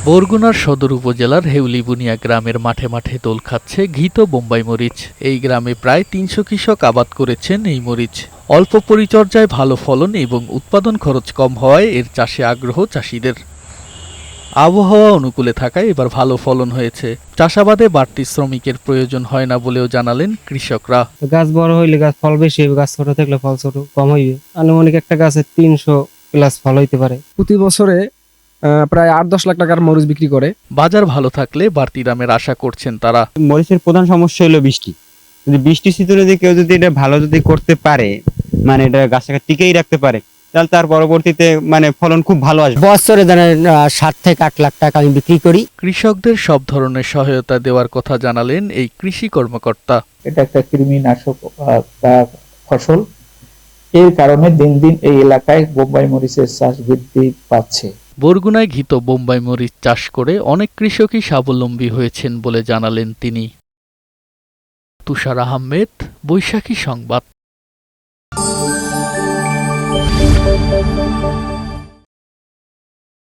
বরগুনার সদর উপজেলার হেউলিবুনিয়া গ্রামের মাঠে মাঠে দোল খাচ্ছে ঘিত বোম্বাই মরিচ। এই গ্রামে প্রায় ৩০০ কৃষক আবাদ করেছেন এই মরিচ। অল্প পরিচর্যায় ভালো ফলন এবং উৎপাদন খরচ কম হওয়ায় এর চাষে আগ্রহ চাষিদের। আবহাওয়া অনুকূলে থাকায় এবার ভালো ফলন হয়েছে। চাষাবাদে বাড়তি শ্রমিকের প্রয়োজন হয় না বলেও জানালেন কৃষকরা। গাছ বড় হইলে গাছ ফল বেশি হবে, গাছ ছোট থাকলে ফল ছোট কম হইবে। আনুমানিক একটা গাছে ৩০০ প্লাস ফল হইতে পারে। প্রতি বছরে প্রায় ৮-১০ লাখ টাকার মরিচ বিক্রি করে। বাজার ভালো থাকলে বাড়তি দামের আশা করছেন তারা। মরিচের প্রধান সমস্যা হলো বৃষ্টি। যদি বৃষ্টি সিজনে যদি কেউ যদি এটা ভালো যদি করতে পারে, মানে এটা গাছটাকে টিকেই রাখতে পারে, তাহলে তার পরবর্তীতে মানে ফলন খুব ভালো আসবে। বছরে ৭ থেকে ৮ লাখ টাকা আমি বিক্রি করি। কৃষকদের সব ধরনের সহায়তা দেওয়ার কথা জানালেন এই কৃষি কর্মকর্তা। এটা একটা কৃমিনাশক ফসল। এর কারণে দিন দিন এই এলাকায় বোম্বাই মরিচের চাষ বৃদ্ধি পাচ্ছে। বরগুনায় ঘিত বোম্বাই মরিচ চাষ করে অনেক কৃষকই স্বাবলম্বী হয়েছেন বলে জানালেন তিনি। তুষার আহমেদ, বৈশাখী সংবাদ।